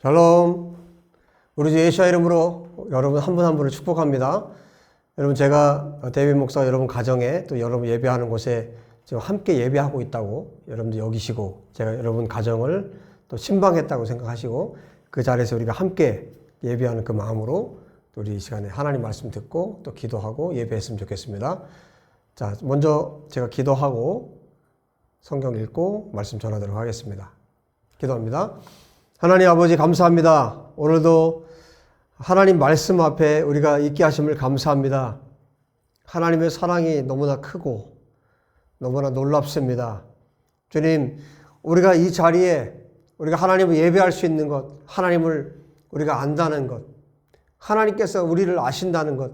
샬롬. 우리 주 예수와 이름으로 여러분 한 분 한 분을 축복합니다. 여러분, 제가 데이빗 목사가 여러분 가정에 또 여러분 예배하는 곳에 지금 함께 예배하고 있다고 여러분들 여기시고, 제가 여러분 가정을 또 신방했다고 생각하시고, 그 자리에서 우리가 함께 예배하는 그 마음으로 또 우리 이 시간에 하나님 말씀 듣고 또 기도하고 예배했으면 좋겠습니다. 자, 먼저 제가 기도하고 성경 읽고 말씀 전하도록 하겠습니다. 기도합니다. 하나님 아버지, 감사합니다. 오늘도 하나님 말씀 앞에 우리가 있게 하심을 감사합니다. 하나님의 사랑이 너무나 크고 너무나 놀랍습니다. 주님, 우리가 이 자리에 우리가 하나님을 예배할 수 있는 것, 하나님을 우리가 안다는 것, 하나님께서 우리를 아신다는 것,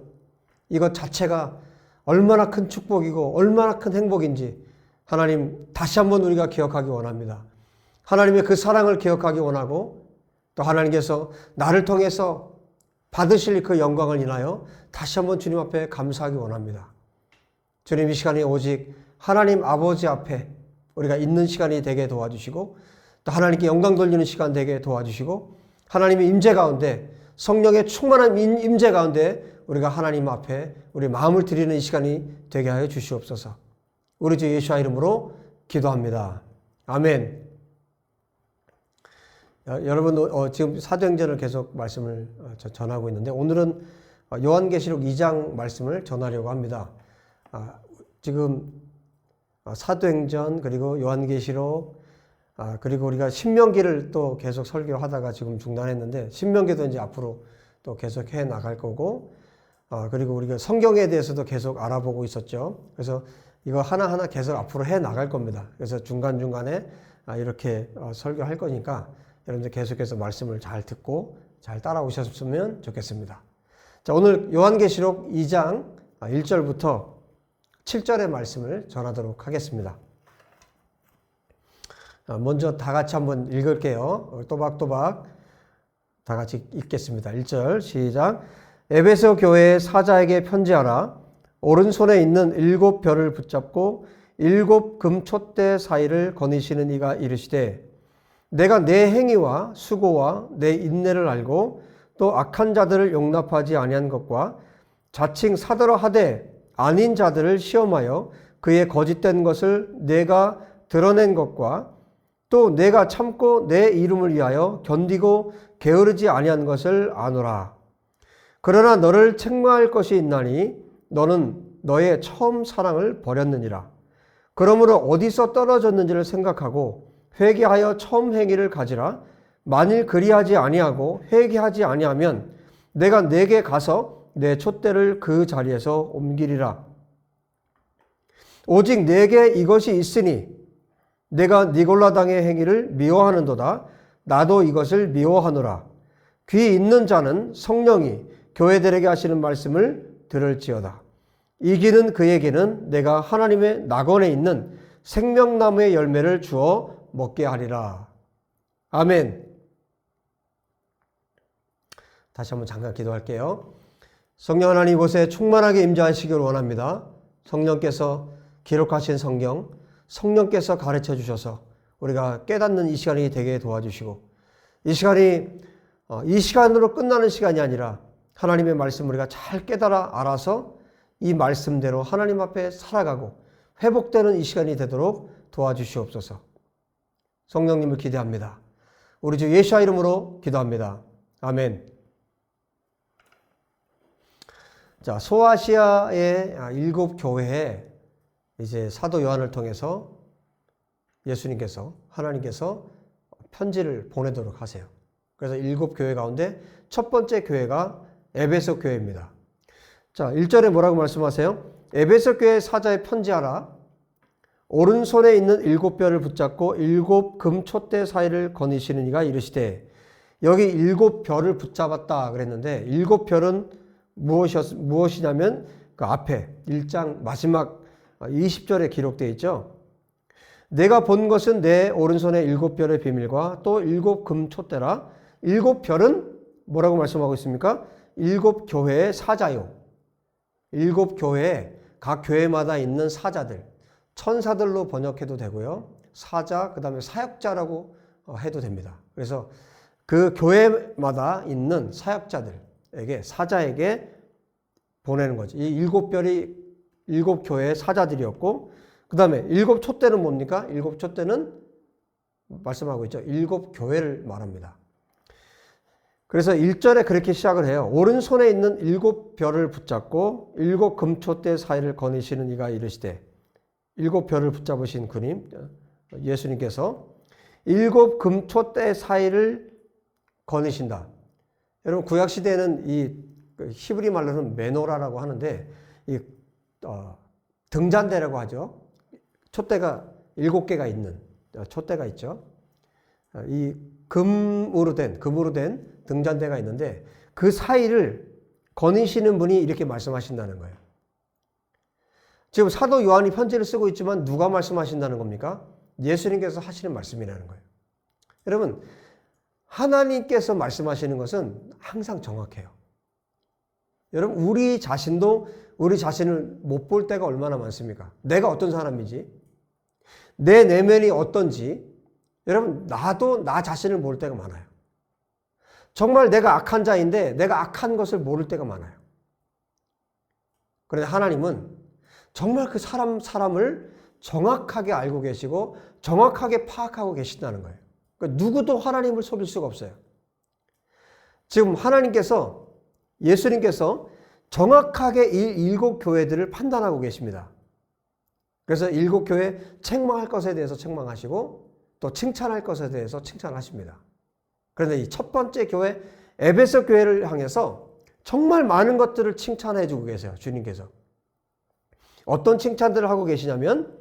이것 자체가 얼마나 큰 축복이고 얼마나 큰 행복인지 하나님 다시 한번 우리가 기억하기 원합니다. 하나님의 그 사랑을 기억하기 원하고, 또 하나님께서 나를 통해서 받으실 그 영광을 인하여 다시 한번 주님 앞에 감사하기 원합니다. 주님, 이 시간에 오직 하나님 아버지 앞에 우리가 있는 시간이 되게 도와주시고, 또 하나님께 영광 돌리는 시간 되게 도와주시고, 하나님의 임재 가운데, 성령의 충만한 임재 가운데 우리가 하나님 앞에 우리 마음을 드리는 이 시간이 되게 하여 주시옵소서. 우리 주 예수와 이름으로 기도합니다. 아멘. 여러분, 지금 사도행전을 계속 말씀을 전하고 있는데, 오늘은 요한계시록 2장 말씀을 전하려고 합니다. 지금 사도행전, 그리고 요한계시록, 그리고 우리가 신명기를 또 계속 설교하다가 지금 중단했는데, 신명기도 이제 앞으로 또 계속 해 나갈 거고, 그리고 우리가 성경에 대해서도 계속 알아보고 있었죠. 그래서 이거 하나하나 계속 앞으로 해 나갈 겁니다. 그래서 중간중간에 이렇게 설교할 거니까 여러분들 계속해서 말씀을 잘 듣고 잘 따라오셨으면 좋겠습니다. 자, 오늘 요한계시록 2장 1절부터 7절의 말씀을 전하도록 하겠습니다. 먼저 다 같이 한번 읽을게요. 또박또박 다 같이 읽겠습니다. 1절 시작. 에베소 교회의 사자에게 편지하라. 오른손에 있는 7별을 붙잡고 7 금촛대 사이를 거니시는 이가 이르시되, 내가 내 행위와 수고와 내 인내를 알고 또 악한 자들을 용납하지 아니한 것과 자칭 사도라 하되 아닌 자들을 시험하여 그의 거짓된 것을 내가 드러낸 것과 또 내가 참고 내 이름을 위하여 견디고 게으르지 아니한 것을 아노라. 그러나 너를 책망할 것이 있나니 너는 너의 처음 사랑을 버렸느니라. 그러므로 어디서 떨어졌는지를 생각하고 회개하여 처음 행위를 가지라. 만일 그리하지 아니하고 회개하지 아니하면 내가 네게 가서 내 촛대를 그 자리에서 옮기리라. 오직 네게 이것이 있으니 내가 니골라당의 행위를 미워하는도다. 나도 이것을 미워하노라. 귀 있는 자는 성령이 교회들에게 하시는 말씀을 들을지어다. 이기는 그에게는 내가 하나님의 낙원에 있는 생명나무의 열매를 주어 먹게 하리라. 아멘. 다시 한번 잠깐 기도할게요. 성령 하나님, 이곳에 충만하게 임재하시길 원합니다. 성령께서 기록하신 성경, 성령께서 가르쳐 주셔서 우리가 깨닫는 이 시간이 되게 도와주시고, 이 시간이 이 시간으로 끝나는 시간이 아니라 하나님의 말씀을 우리가 잘 깨달아 알아서 이 말씀대로 하나님 앞에 살아가고 회복되는 이 시간이 되도록 도와주시옵소서. 성령님을 기대합니다. 우리 주 예수와 이름으로 기도합니다. 아멘. 자, 소아시아의 7 교회에 이제 사도 요한을 통해서 예수님께서, 하나님께서 편지를 보내도록 하세요. 그래서 7 교회 가운데 첫 번째 교회가 에베소 교회입니다. 자, 1절에 뭐라고 말씀하세요? 에베소 교회 사자에 편지하라. 오른손에 있는 7별을 붙잡고 7 금촛대 사이를 거니시는 이가 이르시되, 여기 7별을 붙잡았다 그랬는데, 7별은 무엇이냐면 그 앞에 1장 마지막 20절에 기록되어 있죠. 내가 본 것은 내 오른손에 7별의 비밀과 또 7 금촛대라. 7별은 뭐라고 말씀하고 있습니까? 7 교회의 사자요. 7 교회에 각 교회마다 있는 사자들, 천사들로 번역해도 되고요. 사자, 그 다음에 사역자라고 해도 됩니다. 그래서 그 교회마다 있는 사역자들에게, 사자에게 보내는 거지. 이 7별이 7교회의 사자들이었고, 그 다음에 7촛대는 뭡니까? 7촛대는 말씀하고 있죠. 7교회를 말합니다. 그래서 1절에 그렇게 시작을 해요. 오른손에 있는 7별을 붙잡고 7 금촛대 사이를 거니시는 이가 이르시되, 7별을 붙잡으신 그님, 예수님께서 7 금촛대 사이를 거니신다. 여러분, 구약시대에는 이 히브리 말로는 메노라라고 하는데, 이 등잔대라고 하죠. 촛대가 7개가 있는 촛대가 있죠. 이 금으로 된 등잔대가 있는데, 그 사이를 거니시는 분이 이렇게 말씀하신다는 거예요. 지금 사도 요한이 편지를 쓰고 있지만 누가 말씀하신다는 겁니까? 예수님께서 하시는 말씀이라는 거예요. 여러분, 하나님께서 말씀하시는 것은 항상 정확해요. 여러분, 우리 자신도 우리 자신을 못 볼 때가 얼마나 많습니까? 내가 어떤 사람이지? 내 내면이 어떤지? 여러분, 나도 나 자신을 모를 때가 많아요. 정말 내가 악한 자인데 내가 악한 것을 모를 때가 많아요. 그런데 하나님은 정말 그 사람을 정확하게 알고 계시고 정확하게 파악하고 계신다는 거예요. 그러니까 누구도 하나님을 속일 수가 없어요. 지금 하나님께서, 예수님께서 정확하게 이 7교회들을 판단하고 계십니다. 그래서 7교회 책망할 것에 대해서 책망하시고 또 칭찬할 것에 대해서 칭찬하십니다. 그런데 이 첫 번째 교회 에베소 교회를 향해서 정말 많은 것들을 칭찬해 주고 계세요. 주님께서. 어떤 칭찬들을 하고 계시냐면,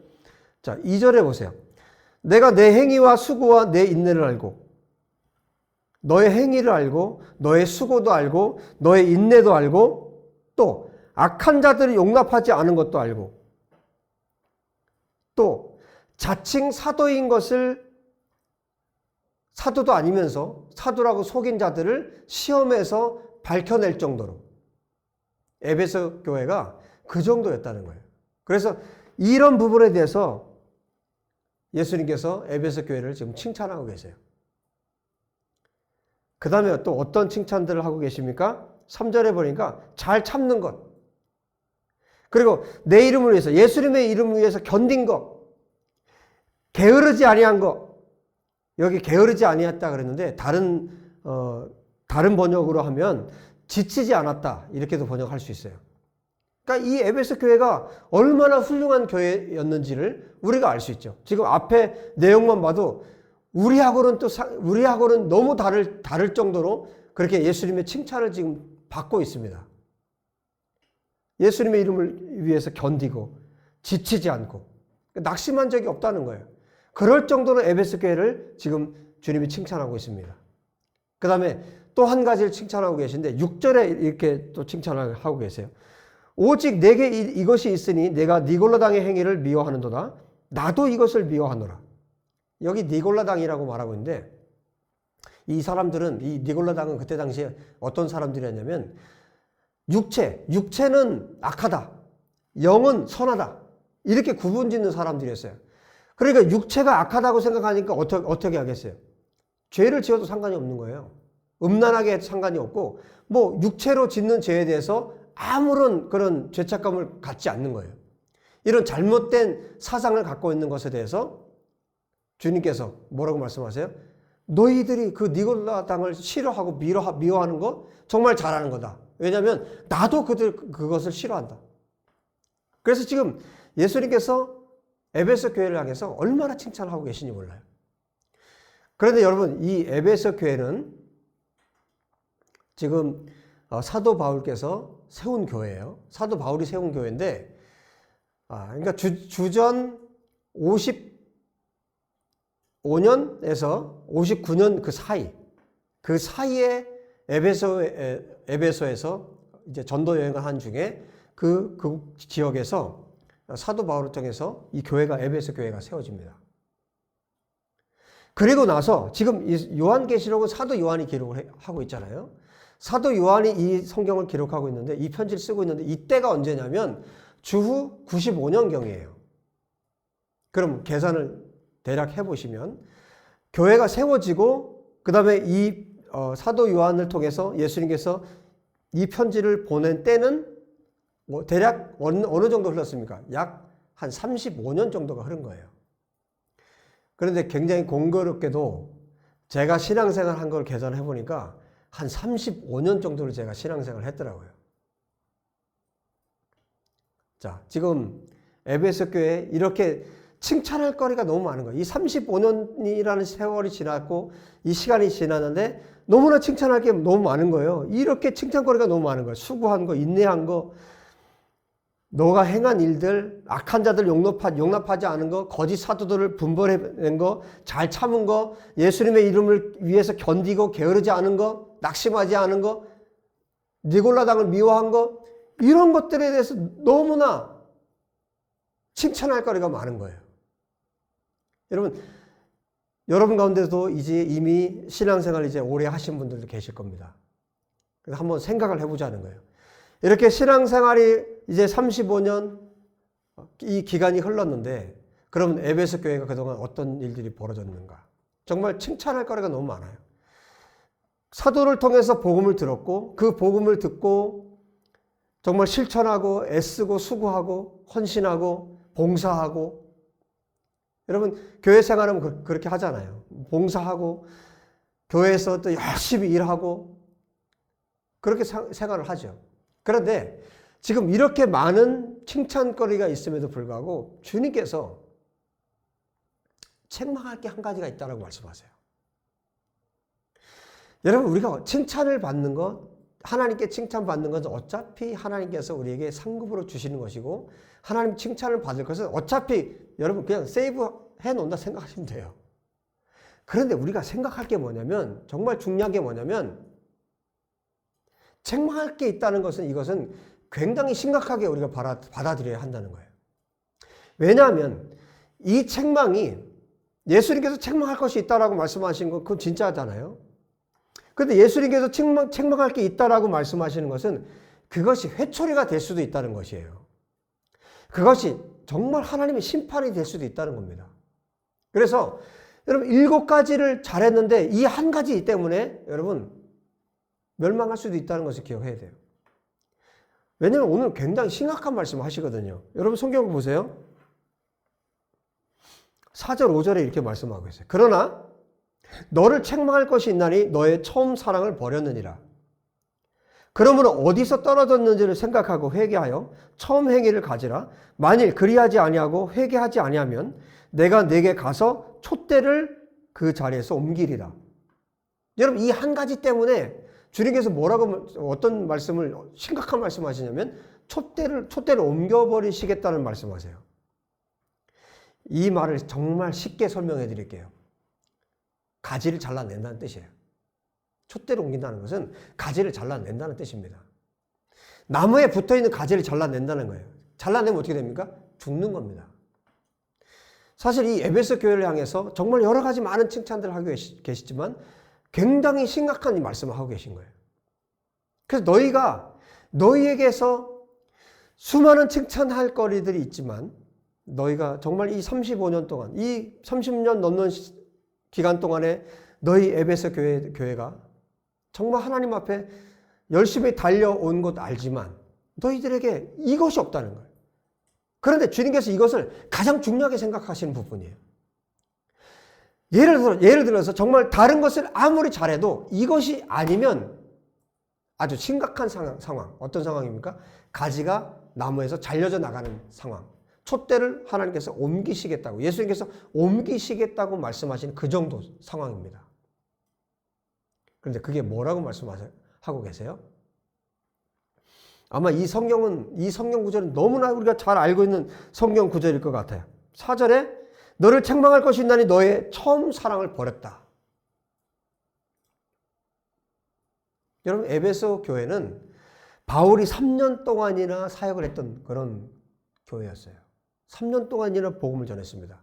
자, 2절에 보세요. 내가 내 행위와 수고와 내 인내를 알고, 너의 행위를 알고, 너의 수고도 알고, 너의 인내도 알고, 또 악한 자들을 용납하지 않은 것도 알고, 또 자칭 사도인 것을 사도도 아니면서 사도라고 속인 자들을 시험에서 밝혀낼 정도로 에베소 교회가 그 정도였다는 거예요. 그래서 이런 부분에 대해서 예수님께서 에베소 교회를 지금 칭찬하고 계세요. 그 다음에 또 어떤 칭찬들을 하고 계십니까? 3절에 보니까 잘 참는 것, 그리고 내 이름을 위해서, 예수님의 이름을 위해서 견딘 것, 게으르지 아니한 것. 여기 게으르지 아니했다 그랬는데 다른 번역으로 하면 지치지 않았다 이렇게도 번역할 수 있어요. 그러니까 이 에베소 교회가 얼마나 훌륭한 교회였는지를 우리가 알 수 있죠. 지금 앞에 내용만 봐도 우리하고는 너무 다를 정도로 그렇게 예수님의 칭찬을 지금 받고 있습니다. 예수님의 이름을 위해서 견디고 지치지 않고 낙심한 적이 없다는 거예요. 그럴 정도로 에베소 교회를 지금 주님이 칭찬하고 있습니다. 그 다음에 또 한 가지를 칭찬하고 계신데 6절에 이렇게 또 칭찬을 하고 계세요. 오직 내게 이것이 있으니 내가 니골라당의 행위를 미워하는도다. 나도 이것을 미워하노라. 여기 니골라당이라고 말하고 있는데, 이 사람들은, 이 니골라당은 그때 당시에 어떤 사람들이었냐면, 육체는 악하다, 영은 선하다, 이렇게 구분짓는 사람들이었어요. 그러니까 육체가 악하다고 생각하니까 어떻게 하겠어요? 죄를 지어도 상관이 없는 거예요. 음란하게 상관이 없고, 뭐 육체로 짓는 죄에 대해서 아무런 그런 죄책감을 갖지 않는 거예요. 이런 잘못된 사상을 갖고 있는 것에 대해서 주님께서 뭐라고 말씀하세요? 너희들이 그 니골라당을 싫어하고 미워하는 거 정말 잘하는 거다. 왜냐하면 나도 그것을 싫어한다. 그래서 지금 예수님께서 에베소 교회를 향해서 얼마나 칭찬하고 계신지 몰라요. 그런데 여러분, 이 에베소 교회는 지금 사도 바울께서 세운 교회예요. 사도 바울이 세운 교회인데, 그러니까 주전 55년에서 59년 그 사이에 에베소에서 이제 전도 여행을 한 중에 그 지역에서 사도 바울을 통해서 이 교회가, 에베소 교회가 세워집니다. 그리고 나서 지금 요한계시록은 사도 요한이 기록을 하고 있잖아요. 사도 요한이 이 성경을 기록하고 있는데, 이 편지를 쓰고 있는데, 이때가 언제냐면 주후 95년경이에요. 그럼 계산을 대략 해보시면 교회가 세워지고 그 다음에 이 사도 요한을 통해서 예수님께서 이 편지를 보낸 때는 뭐 대략 어느 정도 흘렀습니까? 약 한 35년 정도가 흐른 거예요. 그런데 굉장히 공교롭게도 제가 신앙생활 한 걸 계산해 보니까 한 35년 정도를 제가 신앙생활을 했더라고요. 자, 지금 에베소 교회에 이렇게 칭찬할 거리가 너무 많은 거예요. 이 35년이라는 세월이 지났고 이 시간이 지났는데 너무나 칭찬할 게 너무 많은 거예요. 이렇게 칭찬거리가 너무 많은 거예요. 수고한 거, 인내한 거, 너가 행한 일들, 악한 자들 용납하지 않은 거, 거짓 사도들을 분별해낸 거, 잘 참은 거, 예수님의 이름을 위해서 견디고 게으르지 않은 거, 낙심하지 않은 거, 니골라당을 미워한 거, 이런 것들에 대해서 너무나 칭찬할 거리가 많은 거예요. 여러분 가운데도 이제 이미 신앙생활 이제 오래 하신 분들도 계실 겁니다. 그래서 한번 생각을 해보자는 거예요. 이렇게 신앙생활이 이제 35년 이 기간이 흘렀는데 그러면 에베소 교회가 그동안 어떤 일들이 벌어졌는가? 정말 칭찬할 거리가 너무 많아요. 사도를 통해서 복음을 들었고 그 복음을 듣고 정말 실천하고 애쓰고 수고하고 헌신하고 봉사하고 여러분 교회 생활은 그렇게 하잖아요. 봉사하고 교회에서 또 열심히 일하고 그렇게 생활을 하죠. 그런데 지금 이렇게 많은 칭찬거리가 있음에도 불구하고 주님께서 책망할 게 한 가지가 있다고 말씀하세요. 여러분 우리가 칭찬을 받는 것, 하나님께 칭찬받는 것은 어차피 하나님께서 우리에게 상급으로 주시는 것이고 하나님 칭찬을 받을 것은 어차피 여러분 그냥 세이브 해놓는다 생각하시면 돼요. 그런데 우리가 생각할 게 뭐냐면 정말 중요한 게 뭐냐면 책망할 게 있다는 것은 이것은 굉장히 심각하게 우리가 받아들여야 한다는 거예요. 왜냐하면 이 책망이 예수님께서 책망할 것이 있다라고 말씀하신 건 그건 진짜잖아요. 그런데 예수님께서 책망할 게 있다라고 말씀하시는 것은 그것이 회초리가 될 수도 있다는 것이에요. 그것이 정말 하나님의 심판이 될 수도 있다는 겁니다. 그래서 여러분 7가지를 잘했는데 이 한 가지 때문에 여러분 멸망할 수도 있다는 것을 기억해야 돼요. 왜냐하면 오늘 굉장히 심각한 말씀을 하시거든요. 여러분 성경 보세요. 4절 5절에 이렇게 말씀하고 있어요. 그러나 너를 책망할 것이 있나니 너의 처음 사랑을 버렸느니라. 그러므로 어디서 떨어졌는지를 생각하고 회개하여 처음 행위를 가지라. 만일 그리하지 아니하고 회개하지 아니하면 내가 내게 가서 촛대를 그 자리에서 옮기리라. 여러분 이 한 가지 때문에 주님께서 어떤 말씀을 심각한 말씀하시냐면 촛대를 옮겨버리시겠다는 말씀하세요. 이 말을 정말 쉽게 설명해 드릴게요. 가지를 잘라낸다는 뜻이에요. 촛대를 옮긴다는 것은 가지를 잘라낸다는 뜻입니다. 나무에 붙어있는 가지를 잘라낸다는 거예요. 잘라내면 어떻게 됩니까? 죽는 겁니다. 사실 이 에베소 교회를 향해서 정말 여러 가지 많은 칭찬들을 하고 계시지만 굉장히 심각한 이 말씀을 하고 계신 거예요. 그래서 너희에게서 수많은 칭찬할 거리들이 있지만 너희가 정말 이 35년 동안, 이 30년 넘는 기간 동안에 너희 에베소 교회가 정말 하나님 앞에 열심히 달려온 것 알지만 너희들에게 이것이 없다는 거예요. 그런데 주님께서 이것을 가장 중요하게 생각하시는 부분이에요. 예를 들어서 정말 다른 것을 아무리 잘해도 이것이 아니면 아주 심각한 상황. 어떤 상황입니까? 가지가 나무에서 잘려져 나가는 상황. 촛대를 하나님께서 옮기시겠다고, 예수님께서 옮기시겠다고 말씀하시는 그 정도 상황입니다. 그런데 그게 뭐라고 말씀하고 계세요? 아마 이 성경 구절은 너무나 우리가 잘 알고 있는 성경 구절일 것 같아요. 4절에 너를 책망할 것이 있나니 너의 처음 사랑을 버렸다. 여러분 에베소 교회는 바울이 3년 동안이나 사역을 했던 그런 교회였어요. 3년 동안이나 복음을 전했습니다.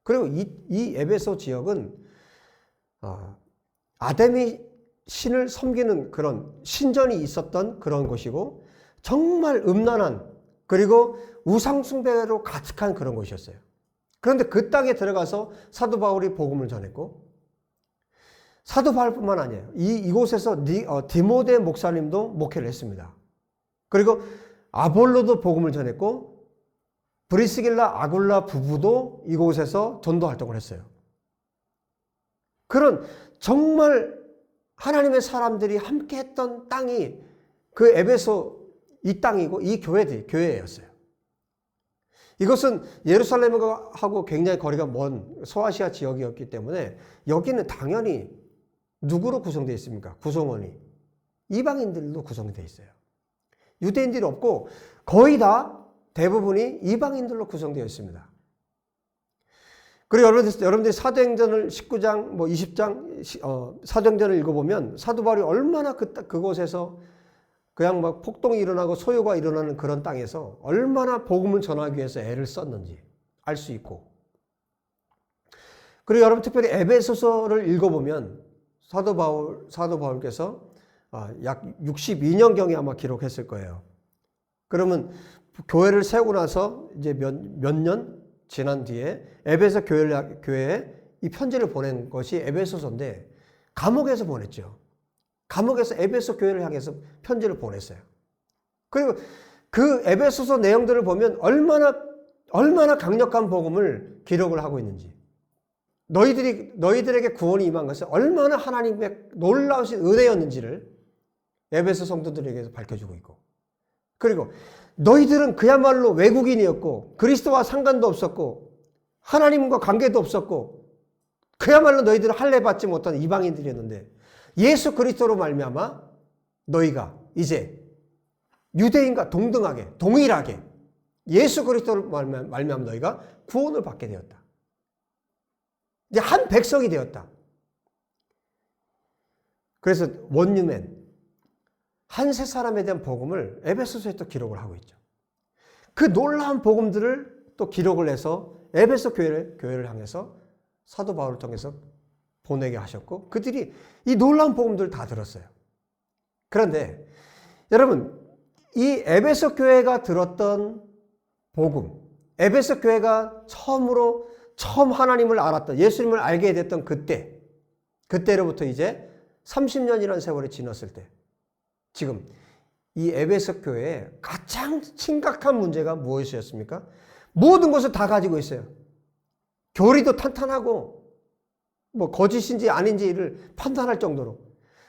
그리고 이 에베소 지역은 아데미 신을 섬기는 그런 신전이 있었던 그런 곳이고 정말 음란한 그리고 우상숭배로 가득한 그런 곳이었어요. 그런데 그 땅에 들어가서 사도 바울이 복음을 전했고 사도 바울뿐만 아니에요. 이곳에서 디모데 목사님도 목회를 했습니다. 그리고 아볼로도 복음을 전했고 브리스길라 아굴라 부부도 이곳에서 전도 활동을 했어요. 그런 정말 하나님의 사람들이 함께 했던 땅이 그 에베소 이 땅이고 이 교회였어요. 이것은 예루살렘하고 굉장히 거리가 먼 소아시아 지역이었기 때문에 여기는 당연히 누구로 구성되어 있습니까? 구성원이 이방인들로 구성되어 있어요. 유대인들이 없고 거의 다 대부분이 이방인들로 구성되어 있습니다. 그리고 여러분들이 사도행전을 19장, 20장 사도행전을 읽어보면 사도 바울이 얼마나 그곳에서 그냥 막 폭동이 일어나고 소요가 일어나는 그런 땅에서 얼마나 복음을 전하기 위해서 애를 썼는지 알 수 있고, 그리고 여러분 특별히 에베소서를 읽어보면 사도 바울께서 약 62년경에 아마 기록했을 거예요. 그러면 교회를 세우고 나서 이제 몇 년 지난 뒤에 에베소 교회에 이 편지를 보낸 것이 에베소서인데 감옥에서 보냈죠. 감옥에서 에베소 교회를 향해서 편지를 보냈어요. 그리고 그 에베소서 내용들을 보면 얼마나 강력한 복음을 기록을 하고 있는지, 너희들에게 구원이 임한 것은 얼마나 하나님의 놀라우신 은혜였는지를 에베소 성도들에게서 밝혀주고 있고, 그리고 너희들은 그야말로 외국인이었고 그리스도와 상관도 없었고 하나님과 관계도 없었고 그야말로 너희들은 할례 받지 못한 이방인들이었는데 예수 그리스도로 말미암아 너희가 이제 유대인과 동일하게 예수 그리스도로 말미암아 너희가 구원을 받게 되었다. 이제 한 백성이 되었다. 그래서 원유맨 한 세 사람에 대한 복음을 에베소서에 또 기록을 하고 있죠. 그 놀라운 복음들을 또 기록을 해서 에베소 교회를 향해서 사도 바울을 통해서 보내게 하셨고 그들이 이 놀라운 복음들을 다 들었어요. 그런데 여러분, 이 에베소 교회가 들었던 복음, 에베소 교회가 처음 하나님을 알았던, 예수님을 알게 됐던 그때로부터 이제 30년이라는 세월이 지났을 때, 지금 이 에베소 교회에 가장 심각한 문제가 무엇이었습니까? 모든 것을 다 가지고 있어요. 교리도 탄탄하고 거짓인지 아닌지를 판단할 정도로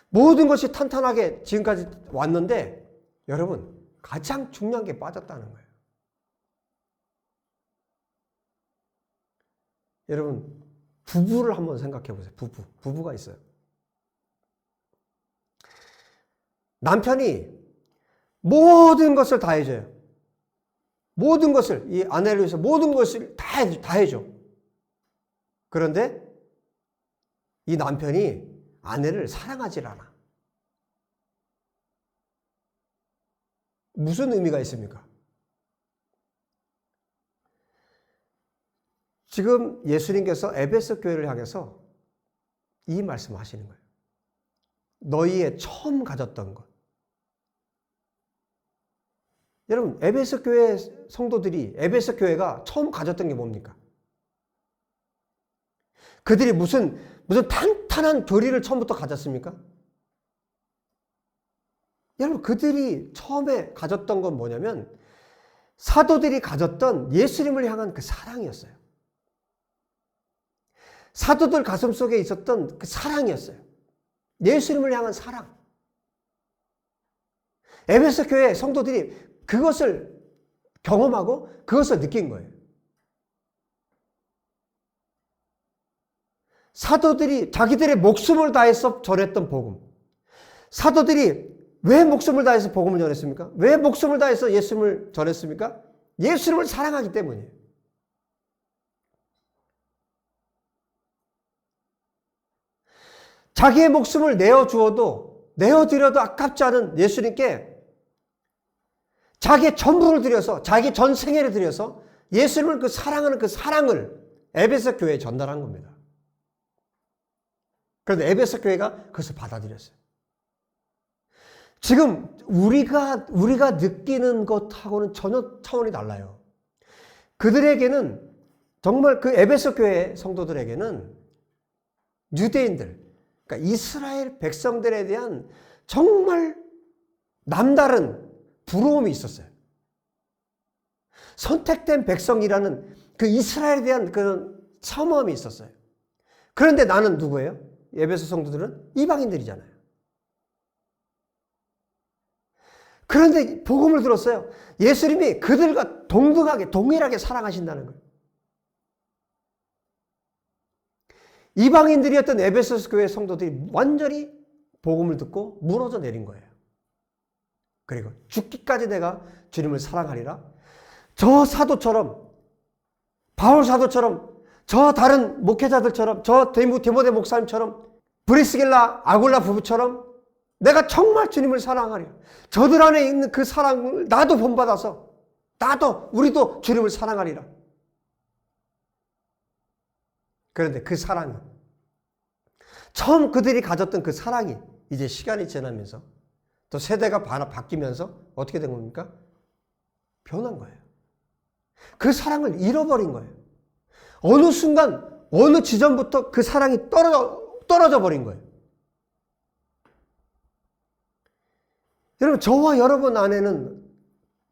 모든 것이 탄탄하게 지금까지 왔는데 여러분, 가장 중요한 게 빠졌다는 거예요. 여러분, 부부를 한번 생각해 보세요. 부부가 있어요. 남편이 모든 것을 다 해줘요. 모든 것을, 이 아내를 위해서 모든 것을 다 해줘. 그런데 이 남편이 아내를 사랑하질 않아. 무슨 의미가 있습니까? 지금 예수님께서 에베소 교회를 향해서 이 말씀을 하시는 거예요. 너희의 처음 가졌던 것. 여러분, 에베소 교회 성도들이, 에베소 교회가 처음 가졌던 게 뭡니까? 그들이 무슨 탄탄한 교리를 처음부터 가졌습니까? 여러분, 그들이 처음에 가졌던 건 뭐냐면 사도들이 가졌던 예수님을 향한 그 사랑이었어요. 사도들 가슴 속에 있었던 그 사랑이었어요. 예수님을 향한 사랑. 에베소 교회 성도들이 그것을 경험하고 그것을 느낀 거예요. 사도들이 자기들의 목숨을 다해서 전했던 복음. 사도들이 왜 목숨을 다해서 복음을 전했습니까? 왜 목숨을 다해서 예수님을 전했습니까? 예수님을 사랑하기 때문이에요. 자기의 목숨을 내어드려도 아깝지 않은 예수님께 자기의 전부를 들여서, 자기 전 생애를 들여서 예수님을 그 사랑하는 그 사랑을 에베소 교회에 전달한 겁니다. 그런데 에베소 교회가 그것을 받아들였어요. 지금 우리가 느끼는 것하고는 전혀 차원이 달라요. 그들에게는 정말 그 에베소 교회 성도들에게는 유대인들, 그러니까 이스라엘 백성들에 대한 정말 남다른 부러움이 있었어요. 선택된 백성이라는 그 이스라엘에 대한 그런 사모함이 있었어요. 그런데 나는 누구예요? 에베소 성도들은 이방인들이잖아요. 그런데 복음을 들었어요. 예수님이 그들과 동등하게 동일하게 사랑하신다는 거예요. 이방인들이었던 에베소 교회 성도들이 완전히 복음을 듣고 무너져 내린 거예요. 그리고 죽기까지 내가 주님을 사랑하리라. 저 사도처럼, 바울 사도처럼, 저 다른 목회자들처럼, 저 디모데 목사님처럼, 브리스길라 아굴라 부부처럼 내가 정말 주님을 사랑하리라. 저들 안에 있는 그 사랑을 나도 본받아서 우리도 주님을 사랑하리라. 그런데 그 사랑이, 처음 그들이 가졌던 그 사랑이 이제 시간이 지나면서 또 세대가 바뀌면서 어떻게 된 겁니까? 변한 거예요. 그 사랑을 잃어버린 거예요. 어느 순간, 어느 지점부터 그 사랑이 떨어져 버린 거예요. 여러분, 저와 여러분 안에는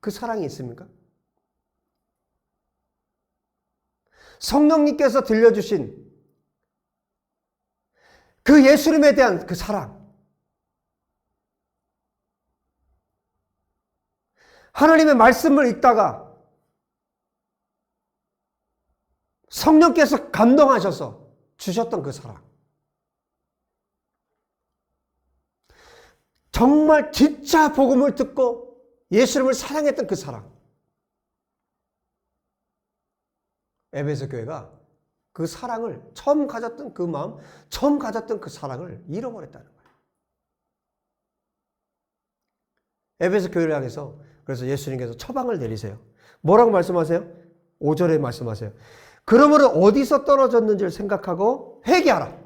그 사랑이 있습니까? 성령님께서 들려주신 그 예수님에 대한 그 사랑, 하나님의 말씀을 읽다가 성령께서 감동하셔서 주셨던 그 사랑, 정말 진짜 복음을 듣고 예수님을 사랑했던 그 사랑, 에베소 교회가 그 사랑을 처음 가졌던 그 마음, 처음 가졌던 그 사랑을 잃어버렸다는 거예요. 에베소 교회를 향해서 그래서 예수님께서 처방을 내리세요. 뭐라고 말씀하세요? 5절에 말씀하세요. 그러므로 어디서 떨어졌는지를 생각하고 회개하라.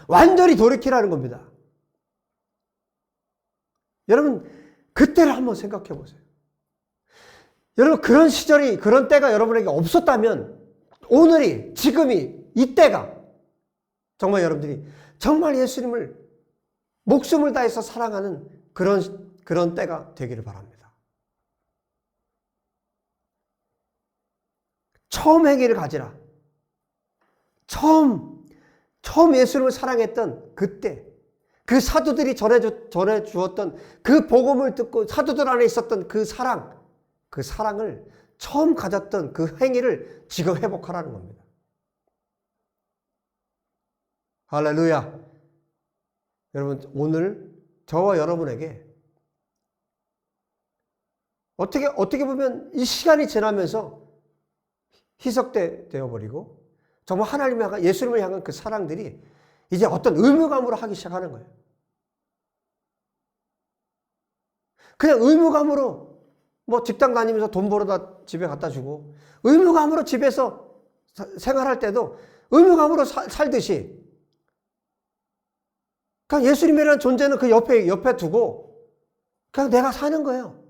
완전히 돌이키라는 겁니다. 여러분, 그때를 한번 생각해 보세요. 여러분, 그런 시절이, 그런 때가 여러분에게 없었다면 오늘이, 지금이, 이때가 정말 여러분들이 정말 예수님을 목숨을 다해서 사랑하는 그런 때가 되기를 바랍니다. 처음 행위를 가지라. 처음 예수님을 사랑했던 그때, 그 사도들이 전해 주었던 그 복음을 듣고 사도들 안에 있었던 그 사랑을 처음 가졌던 그 행위를 지금 회복하라는 겁니다. 할렐루야. 여러분, 오늘 저와 여러분에게 어떻게 보면 이 시간이 지나면서 희석되어 버리고 정말 하나님을 예수님을 향한 그 사랑들이 이제 어떤 의무감으로 하기 시작하는 거예요. 그냥 의무감으로 뭐 직장 다니면서 돈 벌어다 집에 갖다 주고 의무감으로 집에서 생활할 때도 의무감으로 살듯이 그냥 예수님이라는 존재는 그 옆에 두고 그냥 내가 사는 거예요.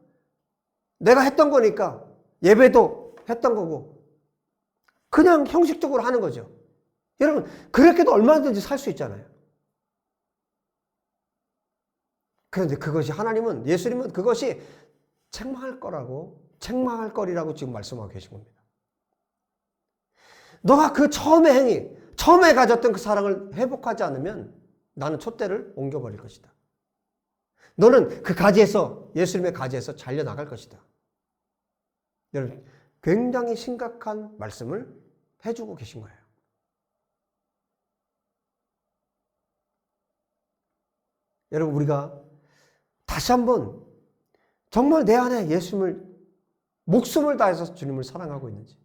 내가 했던 거니까 예배도 했던 거고 그냥 형식적으로 하는 거죠. 여러분, 그렇게도 얼마든지 살 수 있잖아요. 그런데 그것이 예수님은 그것이 책망할 거리라고 지금 말씀하고 계신 겁니다. 너가 그 처음에 가졌던 그 사랑을 회복하지 않으면 나는 촛대를 옮겨버릴 것이다. 너는 그 예수님의 가지에서 잘려나갈 것이다. 여러분, 굉장히 심각한 말씀을 해주고 계신 거예요. 여러분, 우리가 다시 한번 정말 내 안에 예수님을 목숨을 다해서 주님을 사랑하고 있는지,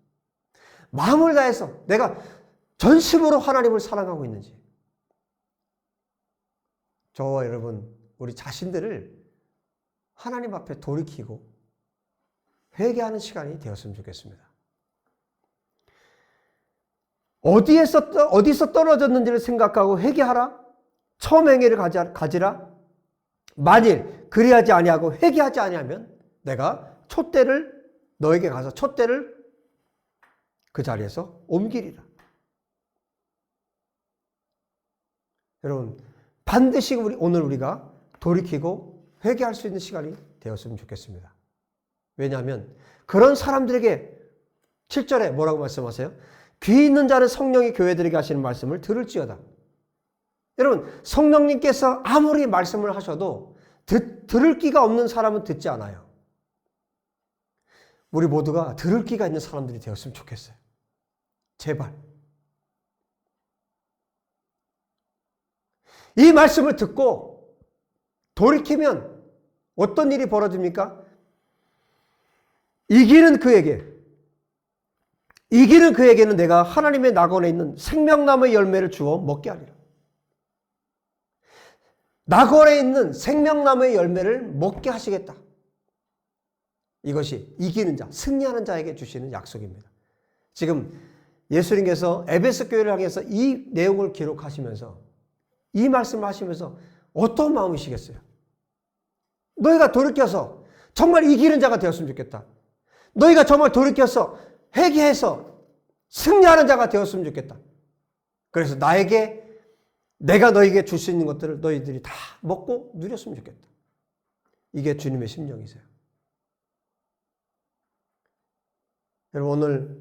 마음을 다해서 내가 전심으로 하나님을 사랑하고 있는지, 저와 여러분, 우리 자신들을 하나님 앞에 돌이키고 회개하는 시간이 되었으면 좋겠습니다. 어디서 떨어졌는지를 생각하고 회개하라. 처음 행위를 가지라. 만일 그리하지 아니하고 회개하지 아니하면 내가 너에게 가서 촛대를 그 자리에서 옮기리라. 여러분 반드시 오늘 우리가 돌이키고 회개할 수 있는 시간이 되었으면 좋겠습니다. 왜냐하면 그런 사람들에게 7절에 뭐라고 말씀하세요? 귀 있는 자는 성령이 교회들에게 하시는 말씀을 들을지어다. 여러분 성령님께서 아무리 말씀을 하셔도 들을 귀가 없는 사람은 듣지 않아요. 우리 모두가 들을 귀가 있는 사람들이 되었으면 좋겠어요. 제발. 이 말씀을 듣고 돌이키면 어떤 일이 벌어집니까? 이기는 그에게는 내가 하나님의 낙원에 있는 생명나무의 열매를 주어 먹게 하리라. 낙원에 있는 생명나무의 열매를 먹게 하시겠다. 이것이 이기는 자, 승리하는 자에게 주시는 약속입니다. 지금 예수님께서 에베소 교회를 향해서 이 내용을 기록하시면서 이 말씀을 하시면서 어떤 마음이시겠어요? 너희가 돌이켜서 정말 이기는 자가 되었으면 좋겠다. 너희가 정말 돌이켜서 회개해서 승리하는 자가 되었으면 좋겠다. 그래서 내가 너희에게 줄 수 있는 것들을 너희들이 다 먹고 누렸으면 좋겠다. 이게 주님의 심정이세요. 여러분 오늘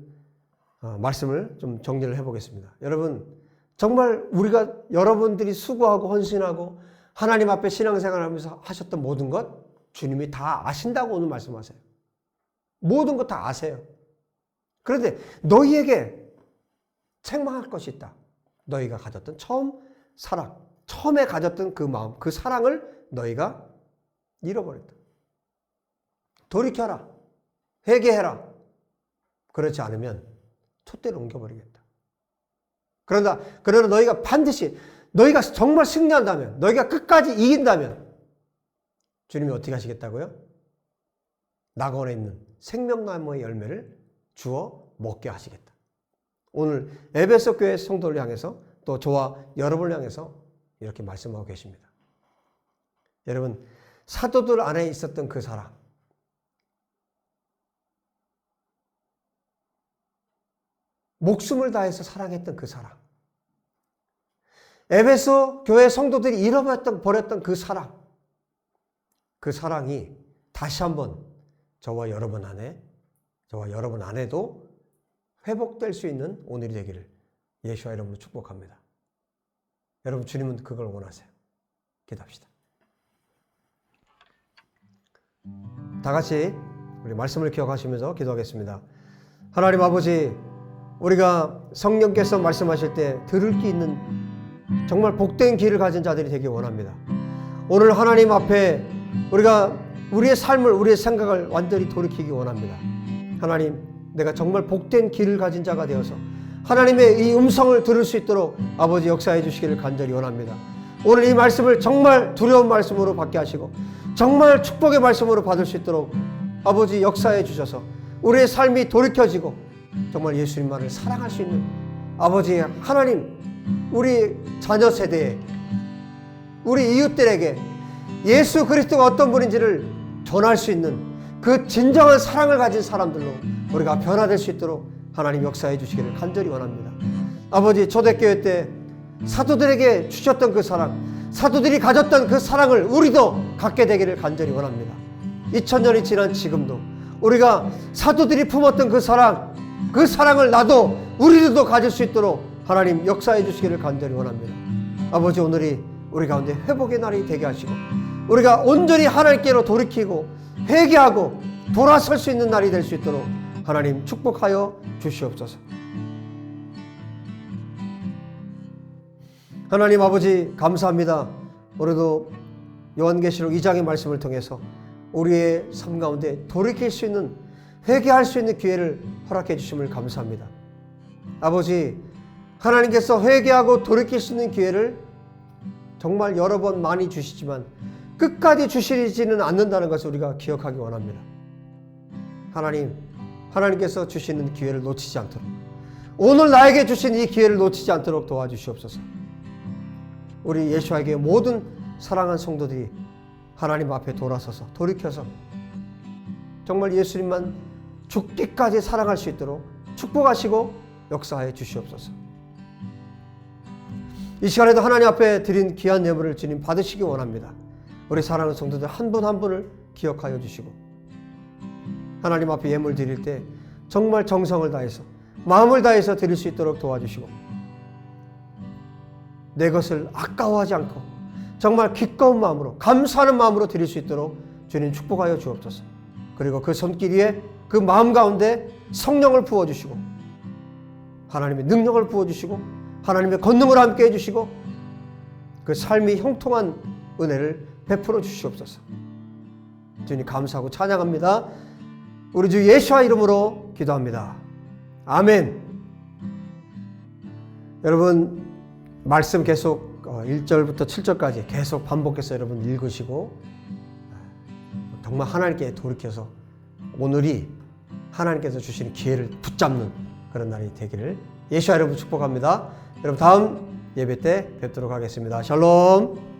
말씀을 좀 정리를 해보겠습니다. 여러분 정말 여러분들이 수고하고 헌신하고 하나님 앞에 신앙생활을 하면서 하셨던 모든 것 주님이 다 아신다고 오늘 말씀하세요. 모든 것 다 아세요. 그런데 너희에게 책망할 것이 있다. 너희가 가졌던 처음에 가졌던 그 마음, 그 사랑을 너희가 잃어버렸다. 돌이켜라. 회개해라. 그렇지 않으면 촛대를 옮겨버리겠다. 그러나 너희가 반드시 너희가 정말 승리한다면, 너희가 끝까지 이긴다면 주님이 어떻게 하시겠다고요? 낙원에 있는 생명나무의 열매를 주어 먹게 하시겠다. 오늘 에베소 교회 성도를 향해서 또 저와 여러분을 향해서 이렇게 말씀하고 계십니다. 여러분 사도들 안에 있었던 그 사랑, 목숨을 다해서 사랑했던 그 사랑, 에베소 교회 성도들이 잃어버렸던 그 사랑, 그 사랑이 다시 한번 저와 여러분 안에도 회복될 수 있는 오늘이 되기를 예수와 이름으로 축복합니다. 여러분 주님은 그걸 원하세요. 기도합시다. 다 같이 우리 말씀을 기억하시면서 기도하겠습니다. 하나님 아버지, 우리가 성령께서 말씀하실 때 들을 귀 있는 정말 복된 귀를 가진 자들이 되기 원합니다. 오늘 하나님 앞에 우리가 우리의 삶을, 우리의 생각을 완전히 돌이키기 원합니다. 하나님, 내가 정말 복된 귀를 가진 자가 되어서 하나님의 이 음성을 들을 수 있도록 아버지 역사해 주시기를 간절히 원합니다. 오늘 이 말씀을 정말 두려운 말씀으로 받게 하시고 정말 축복의 말씀으로 받을 수 있도록 아버지 역사해 주셔서 우리의 삶이 돌이켜지고 정말 예수님만을 사랑할 수 있는 아버지 하나님, 우리 자녀 세대에, 우리 이웃들에게 예수 그리스도가 어떤 분인지를 전할 수 있는 그 진정한 사랑을 가진 사람들로 우리가 변화될 수 있도록 하나님 역사해 주시기를 간절히 원합니다. 아버지, 초대교회 때 사도들에게 주셨던 그 사랑, 사도들이 가졌던 그 사랑을 우리도 갖게 되기를 간절히 원합니다. 2000년이 지난 지금도 우리가 사도들이 품었던 그 사랑을 우리들도 가질 수 있도록 하나님 역사해 주시기를 간절히 원합니다. 아버지, 오늘이 우리 가운데 회복의 날이 되게 하시고 우리가 온전히 하나님께로 돌이키고 회개하고 돌아설 수 있는 날이 될 수 있도록 하나님 축복하여 주시옵소서. 하나님 아버지 감사합니다. 오늘도 요한계시록 2장의 말씀을 통해서 우리의 삶 가운데 돌이킬 수 있는, 회개할 수 있는 기회를 허락해 주심을 감사합니다. 아버지, 하나님께서 회개하고 돌이킬 수 있는 기회를 정말 여러 번 많이 주시지만 끝까지 주시지는 않는다는 것을 우리가 기억하기 원합니다. 하나님께서 주시는 기회를 놓치지 않도록, 오늘 나에게 주신 이 기회를 놓치지 않도록 도와주시옵소서. 우리 예수에게 모든 사랑한 성도들이 하나님 앞에 돌아서서 돌이켜서 정말 예수님만 죽기까지 사랑할 수 있도록 축복하시고 역사해 주시옵소서. 이 시간에도 하나님 앞에 드린 귀한 예물을 주님 받으시기 원합니다. 우리 사랑하는 성도들 한 분 한 분을 기억하여 주시고 하나님 앞에 예물 드릴 때 정말 정성을 다해서 마음을 다해서 드릴 수 있도록 도와주시고 내 것을 아까워하지 않고 정말 기꺼운 마음으로 감사하는 마음으로 드릴 수 있도록 주님 축복하여 주옵소서. 그리고 그 손길 위에 그 마음 가운데 성령을 부어주시고 하나님의 능력을 부어주시고 하나님의 권능을 함께 해주시고 그 삶이 형통한 은혜를 베풀어 주시옵소서. 주님 감사하고 찬양합니다. 우리 주 예수와 이름으로 기도합니다. 아멘. 여러분 말씀 계속 1절부터 7절까지 계속 반복해서 여러분 읽으시고 정말 하나님께 돌이켜서 오늘이 하나님께서 주시는 기회를 붙잡는 그런 날이 되기를 예수와 이름으로 축복합니다. 여러분 다음 예배 때 뵙도록 하겠습니다. 샬롬.